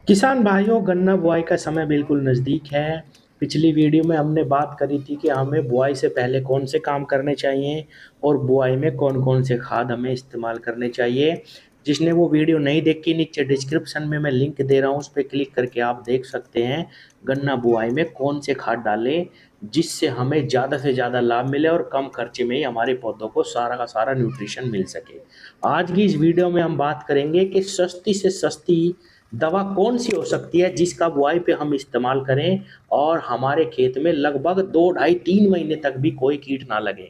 किसान भाइयों, गन्ना बुआई का समय बिल्कुल नज़दीक है। पिछली वीडियो में हमने बात करी थी कि हमें बुआई से पहले कौन से काम करने चाहिए और बुआई में कौन-कौन से खाद हमें इस्तेमाल करने चाहिए। जिसने वो वीडियो नहीं देखी, नीचे डिस्क्रिप्शन में मैं लिंक दे रहा हूँ, उस पे क्लिक करके आप देख सकते हैं गन्ना बुआई में कौन से खाद डालें, जिससे हमें ज़्यादा से ज़्यादा लाभ मिले और कम खर्चे में ही हमारे पौधों को सारा का सारा न्यूट्रिशन मिल सके। आज की इस वीडियो में हम बात करेंगे कि सस्ती से सस्ती दवा कौन सी हो सकती है जिसका बुआई पे हम इस्तेमाल करें और हमारे खेत में लगभग 2 ढाई 3 महीने तक भी कोई कीट ना लगे।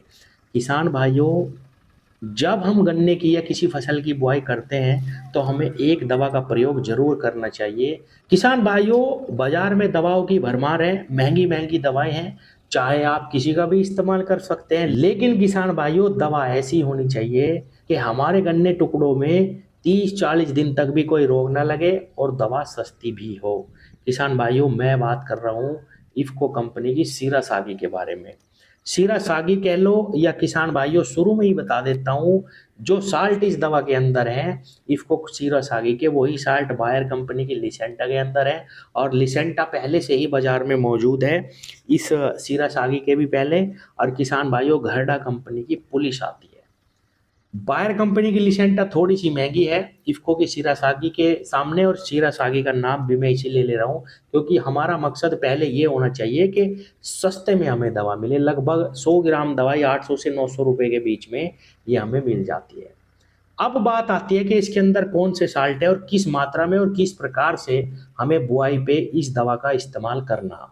किसान भाइयों, जब हम गन्ने की या किसी फसल की बुआई करते हैं तो हमें एक दवा का प्रयोग ज़रूर करना चाहिए। किसान भाइयों, बाज़ार में दवाओं की भरमार है, महँगी-महँगी दवाएँ हैं, चाहे आप किसी का भी इस्तेमाल कर सकते हैं। लेकिन किसान भाइयों, दवा ऐसी होनी चाहिए कि हमारे गन्ने टुकड़ों में 30-40 दिन तक भी कोई रोग ना लगे और दवा सस्ती भी हो। किसान भाइयों, मैं बात कर रहा हूँ इफ़को कंपनी की सीरा सागी के बारे में। सीरा सागी कह लो या किसान भाइयों, शुरू में ही बता देता हूँ, जो साल्ट इस दवा के अंदर है, इफ़को सीरा सागी के वही साल्ट बायर कंपनी की लिसेंटा के अंदर है और लिसेंटा पहले से ही बाज़ार में मौजूद है। इस सीरा सागी के भी पहले और किसान भाइयों, घरडा कंपनी की पुलिस आती है। बायर कंपनी की लिसेंटा थोड़ी सी महंगी है इफ़को की शिरासागी के सामने, और शिरासागी का नाम भी मैं इसीलिए ले रहा हूँ क्योंकि हमारा मकसद पहले ये होना चाहिए कि सस्ते में हमें दवा मिले। लगभग 100 ग्राम दवाई 800 से 900 रुपए के बीच में ये हमें मिल जाती है। अब बात आती है कि इसके अंदर कौन से साल्ट है और किस मात्रा में और किस प्रकार से हमें बुआई पे इस दवा का इस्तेमाल करना।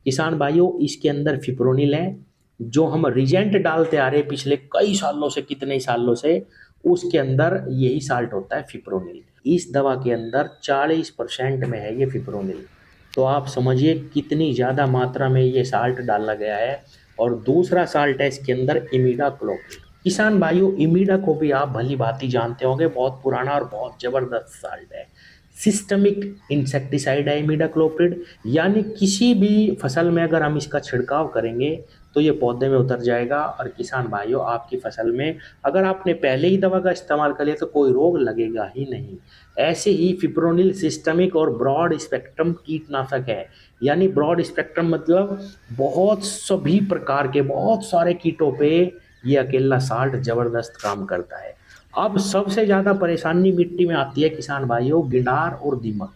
किसान भाइयों, इसके अंदर फिप्रोनिल है, जो हम रिजेंट डालते आ रहे हैं पिछले कई सालों से, कितने ही सालों से, उसके अंदर यही साल्ट होता है फिप्रोनिल। इस दवा के अंदर 40% में है ये फिप्रोनिल। तो आप समझिए कितनी ज़्यादा मात्रा में ये साल्ट डाला गया है। और दूसरा साल्ट है इसके अंदर इमिडाक्लोप्रिड। किसान भाइयों, इमिडा को भी आप भली भांति जानते होंगे, बहुत पुराना और बहुत ज़बरदस्त साल्ट है। सिस्टमिक इंसेक्टिसाइड है इमिडाक्लोप्रिड, यानी किसी भी फसल में अगर हम इसका छिड़काव करेंगे तो ये पौधे में उतर जाएगा और किसान भाइयों, आपकी फसल में अगर आपने पहले ही दवा का इस्तेमाल कर लिया तो कोई रोग लगेगा ही नहीं। ऐसे ही फिप्रोनिल सिस्टमिक और ब्रॉड स्पेक्ट्रम कीटनाशक है। यानी ब्रॉड स्पेक्ट्रम मतलब बहुत सभी प्रकार के बहुत सारे कीटों पे ये अकेला साल्ट ज़बरदस्त काम करता है। अब सबसे ज़्यादा परेशानी मिट्टी में आती है किसान भाइयों, गिडार और दीमक।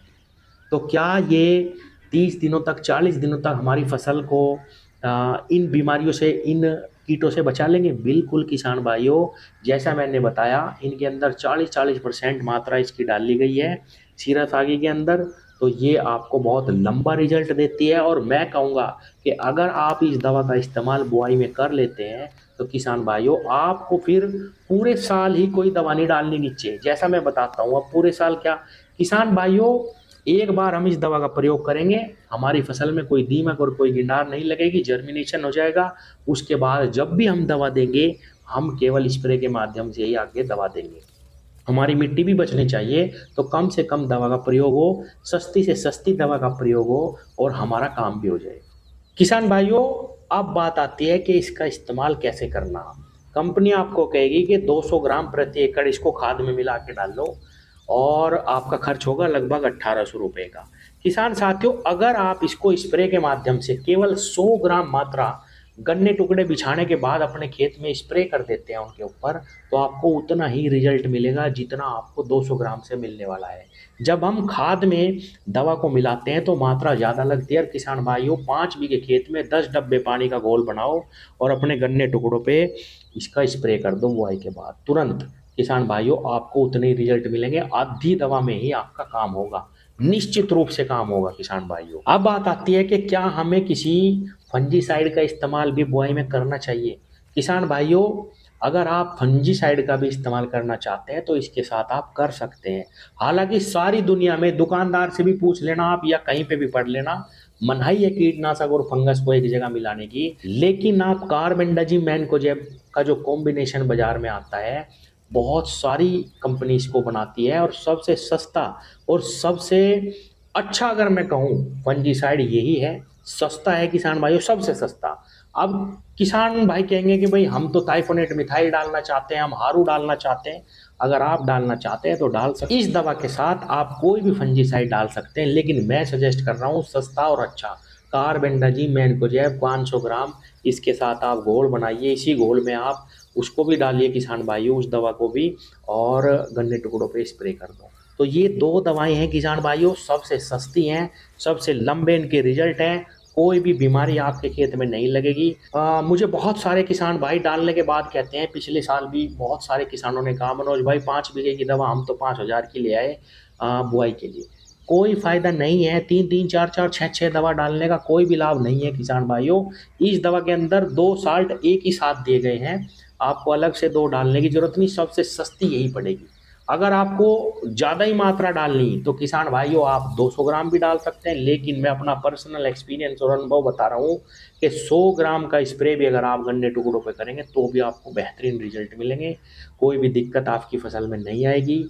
तो क्या ये 30 दिनों तक, 40 दिनों तक हमारी फसल को इन बीमारियों से, इन कीटों से बचा लेंगे? बिल्कुल किसान भाइयों, जैसा मैंने बताया, इनके अंदर 40-40% मात्रा इसकी डाली गई है सीरा सागी के अंदर। तो ये आपको बहुत लंबा रिजल्ट देती है और मैं कहूँगा कि अगर आप इस दवा का इस्तेमाल बुआई में कर लेते हैं तो किसान भाइयों, आपको फिर पूरे साल ही कोई दवा नहीं डालनी नीचे। जैसा मैं बताता हूँ, अब पूरे साल क्या, किसान भाइयों, एक बार हम इस दवा का प्रयोग करेंगे, हमारी फसल में कोई दीमक और कोई गिंडार नहीं लगेगी, जर्मिनेशन हो जाएगा। उसके बाद जब भी हम दवा देंगे, हम केवल स्प्रे के माध्यम से ही आगे दवा देंगे। हमारी मिट्टी भी बचनी चाहिए, तो कम से कम दवा का प्रयोग हो, सस्ती से सस्ती दवा का प्रयोग हो और हमारा काम भी हो जाए। किसान भाइयों, अब बात आती है कि इसका इस्तेमाल कैसे करना। कंपनी आपको कहेगी कि 200 ग्राम प्रति एकड़ इसको खाद में मिला के डाल लो और आपका खर्च होगा लगभग 1800 रुपये का। किसान साथियों, अगर आप इसको स्प्रे के माध्यम से केवल 100 ग्राम मात्रा गन्ने टुकड़े बिछाने के बाद अपने खेत में स्प्रे कर देते हैं उनके ऊपर, तो आपको उतना ही रिजल्ट मिलेगा जितना आपको 200 ग्राम से मिलने वाला है। जब हम खाद में दवा को मिलाते हैं तो मात्रा ज़्यादा लगती है। और किसान भाइयों, 5 बीघे खेत में 10 डब्बे पानी का घोल बनाओ और अपने गन्ने टुकड़ों पे इसका स्प्रे कर दो बुआई के बाद तुरंत। किसान भाइयों, आपको उतने ही रिजल्ट मिलेंगे, आधी दवा में ही आपका काम होगा, निश्चित रूप से काम होगा किसान भाइयों। अब बात आती है कि क्या हमें किसी फंजीसाइड का इस्तेमाल भी बुआई में करना चाहिए। किसान भाइयों, अगर आप फंजीसाइड का भी इस्तेमाल करना चाहते हैं तो इसके साथ आप कर सकते हैं। हालांकि सारी दुनिया में दुकानदार से भी पूछ लेना आप या कहीं पे भी पढ़ लेना, मनाही है कीटनाशक और फंगस को एक जगह मिलाने की। लेकिन आप कार्बेंडाजिम मैनकोजेब का जो कॉम्बिनेशन बाजार में आता है, बहुत सारी कंपनी इसको बनाती है और सबसे सस्ता और सबसे अच्छा अगर मैं कहूँ फंजीसाइड यही है। सस्ता है किसान भाइयों, सबसे सस्ता। अब किसान भाई कहेंगे कि भाई हम तो टाइफोनेट मिथाइल डालना चाहते हैं, हम हारू डालना चाहते हैं। अगर आप डालना चाहते हैं तो डाल सकते हैं। इस दवा के साथ आप कोई भी फंजीसाइड डाल सकते हैं, लेकिन मैं सजेस्ट कर रहा हूँ सस्ता और अच्छा कार्बेंडाजिम मैनकोजेब 500 ग्राम। इसके साथ आप घोल बनाइए, इसी घोल में आप उसको भी डालिए किसान भाइयों, उस दवा को भी, और गन्ने टुकड़ों पे स्प्रे कर दो। तो ये दो दवाएं हैं किसान भाइयों, सबसे सस्ती हैं, सबसे लंबे इनके रिजल्ट हैं, कोई भी बीमारी आपके खेत में नहीं लगेगी। मुझे बहुत सारे किसान भाई डालने के बाद कहते हैं, पिछले साल भी बहुत सारे किसानों ने कहा मनोज भाई 5 बीघे की दवा हम तो 5,000 की ले आए बुआई के लिए। कोई फायदा नहीं है, 3-3, 4-4, 6-6 दवा डालने का कोई भी लाभ नहीं है किसान भाइयों। इस दवा के अंदर 2 साल्ट एक ही साथ दिए गए हैं, आपको अलग से 2 डालने की जरूरत नहीं, सबसे सस्ती यही पड़ेगी। अगर आपको ज़्यादा ही मात्रा डालनी तो किसान भाइयों आप 200 ग्राम भी डाल सकते हैं, लेकिन मैं अपना पर्सनल एक्सपीरियंस और अनुभव बता रहा हूँ कि 100 ग्राम का स्प्रे भी अगर आप गन्ने टुकड़ों पे करेंगे तो भी आपको बेहतरीन रिजल्ट मिलेंगे, कोई भी दिक्कत आपकी फसल में नहीं आएगी।